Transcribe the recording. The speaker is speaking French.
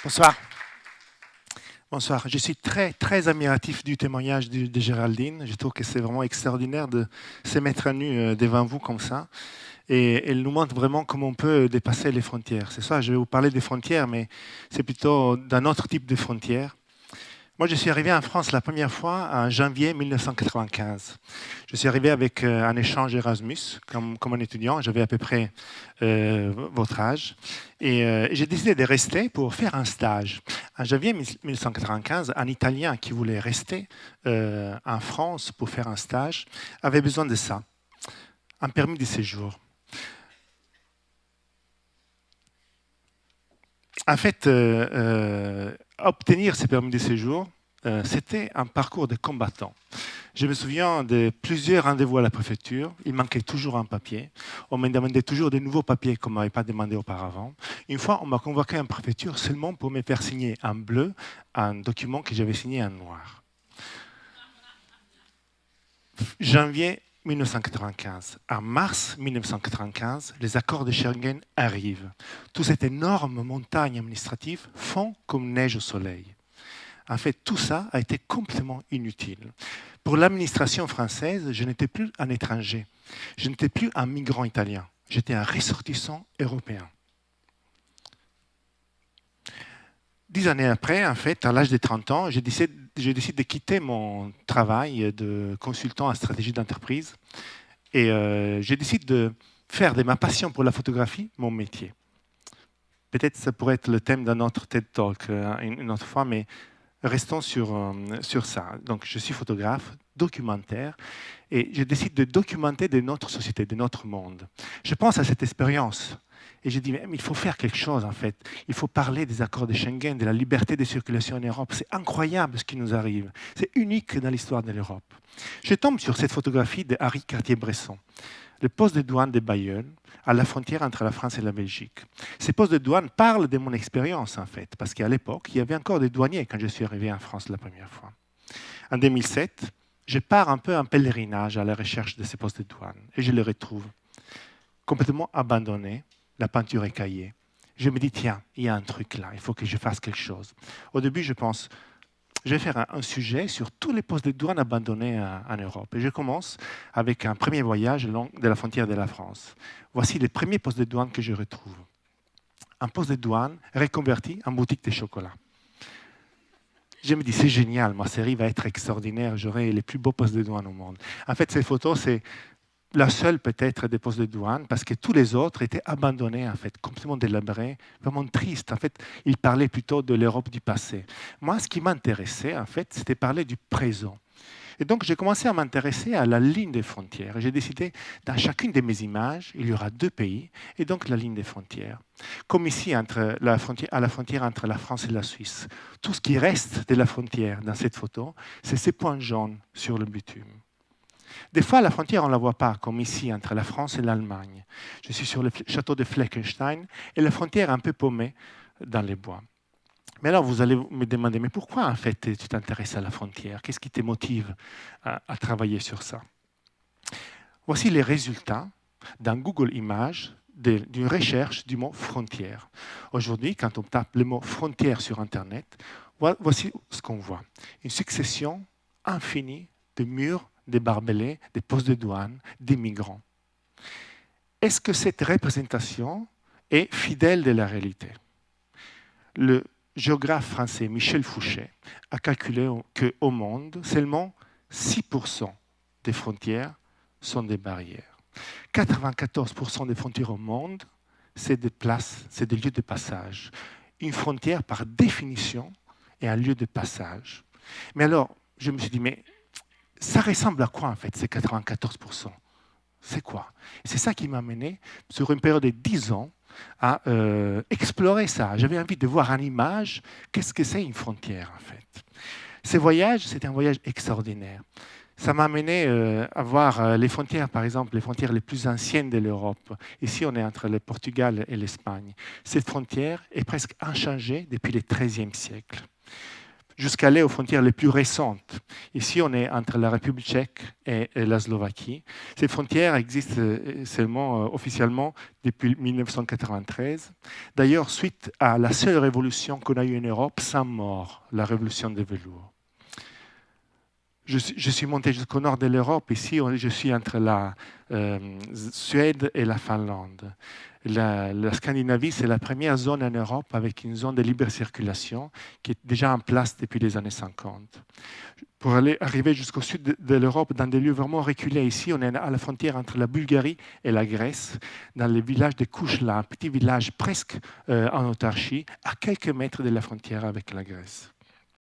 Bonsoir. Bonsoir. Je suis très admiratif du témoignage de Géraldine. Je trouve que c'est vraiment extraordinaire de se mettre à nu devant vous comme ça. Et elle nous montre vraiment comment on peut dépasser les frontières. C'est ça, je vais vous parler des frontières, mais c'est plutôt d'un autre type de frontières. Moi, je suis arrivé en France la première fois en janvier 1995. Je suis arrivé avec un échange Erasmus comme un étudiant. J'avais à peu près votre âge. Et j'ai décidé de rester pour faire un stage. En janvier 1995, un Italien qui voulait rester en France pour faire un stage avait besoin de ça, un permis de séjour. En fait, obtenir ce permis de séjour, c'était un parcours de combattant. Je me souviens de plusieurs rendez-vous à la préfecture. Il manquait toujours un papier. On me demandait toujours de nouveaux papiers qu'on ne m'avait pas demandé auparavant. Une fois, on m'a convoqué en préfecture seulement pour me faire signer en bleu un document que j'avais signé en noir. Janvier 1995. En mars 1995, les accords de Schengen arrivent. Toute cette énorme montagne administrative fond comme neige au soleil. En fait, tout ça a été complètement inutile. Pour l'administration française, je n'étais plus un étranger. Je n'étais plus un migrant italien. J'étais un ressortissant européen. 10 années après, en fait, à l'âge de 30 ans, je décide de quitter mon travail de consultant en stratégie d'entreprise et je décide de faire de ma passion pour la photographie mon métier. Peut-être que ça pourrait être le thème d'un autre TED Talk une autre fois, mais restons sur ça. Donc, je suis photographe, documentaire, et je décide de documenter de notre société, de notre monde. Je pense à cette expérience, et je dis, mais il faut faire quelque chose, en fait. Il faut parler des accords de Schengen, de la liberté de circulation en Europe. C'est incroyable ce qui nous arrive. C'est unique dans l'histoire de l'Europe. Je tombe sur cette photographie de Harry Cartier-Bresson, le poste de douane de Bayonne, à la frontière entre la France et la Belgique. Ces postes de douane parlent de mon expérience, en fait, parce qu'à l'époque, il y avait encore des douaniers quand je suis arrivé en France la première fois. En 2007, je pars un peu en pèlerinage à la recherche de ces postes de douane, et je les retrouve complètement abandonnés, la peinture écaillée. Je me dis, tiens, il y a un truc là, il faut que je fasse quelque chose. Au début, je pense, je vais faire un sujet sur tous les postes de douane abandonnés en Europe. Et je commence avec un premier voyage le long de la frontière de la France. Voici les premiers postes de douane que je retrouve. Un poste de douane reconverti en boutique de chocolat. Je me dis, c'est génial, ma série va être extraordinaire, j'aurai les plus beaux postes de douane au monde. En fait, cette photo, c'est la seule peut-être des postes de douane, parce que tous les autres étaient abandonnés, en fait, complètement délabrés, vraiment tristes. En fait, ils parlaient plutôt de l'Europe du passé. Moi, ce qui m'intéressait, en fait, c'était parler du présent. Et donc, j'ai commencé à m'intéresser à la ligne des frontières. J'ai décidé, dans chacune de mes images, il y aura 2 pays, et donc la ligne des frontières. Comme ici, à la frontière entre la France et la Suisse. Tout ce qui reste de la frontière dans cette photo, c'est ces points jaunes sur le bitume. Des fois, la frontière, on ne la voit pas, comme ici, entre la France et l'Allemagne. Je suis sur le château de Fleckenstein, et la frontière est un peu paumée dans les bois. Mais alors, vous allez me demander, mais pourquoi, en fait, tu t'intéresses à la frontière? Qu'est-ce qui te motive à travailler sur ça? Voici les résultats dans Google Images d'une recherche du mot frontière. Aujourd'hui, quand on tape le mot frontière sur Internet, voici ce qu'on voit. Une succession infinie de murs, des barbelés, des postes de douane, des migrants. Est-ce que cette représentation est fidèle de la réalité? Le géographe français Michel Fouché a calculé qu'au monde, seulement 6% des frontières sont des barrières. 94% des frontières au monde, c'est des places, c'est des lieux de passage. Une frontière, par définition, est un lieu de passage. Mais alors, je me suis dit, mais ça ressemble à quoi, en fait, ces 94%? C'est quoi? C'est ça qui m'a amené, sur une période de 10 ans, à explorer ça. J'avais envie de voir en image qu'est-ce que c'est une frontière, en fait. Ce voyage, c'était un voyage extraordinaire. Ça m'a amené à voir les frontières, par exemple, les frontières les plus anciennes de l'Europe. Ici, on est entre le Portugal et l'Espagne. Cette frontière est presque inchangée depuis le XIIIe siècle. jusqu'à aller aux frontières les plus récentes. Ici, on est entre la République tchèque et la Slovaquie. Ces frontières existent seulement officiellement depuis 1993. D'ailleurs, suite à la seule révolution qu'on a eue en Europe sans mort, la révolution des velours. Je suis monté jusqu'au nord de l'Europe. Ici, je suis entre la Suède et la Finlande. La Scandinavie, c'est la première zone en Europe avec une zone de libre circulation qui est déjà en place depuis les années 50. Pour arriver jusqu'au sud de l'Europe, dans des lieux vraiment reculés, ici, on est à la frontière entre la Bulgarie et la Grèce, dans le village de Kouchla, un petit village presque en autarcie, à quelques mètres de la frontière avec la Grèce.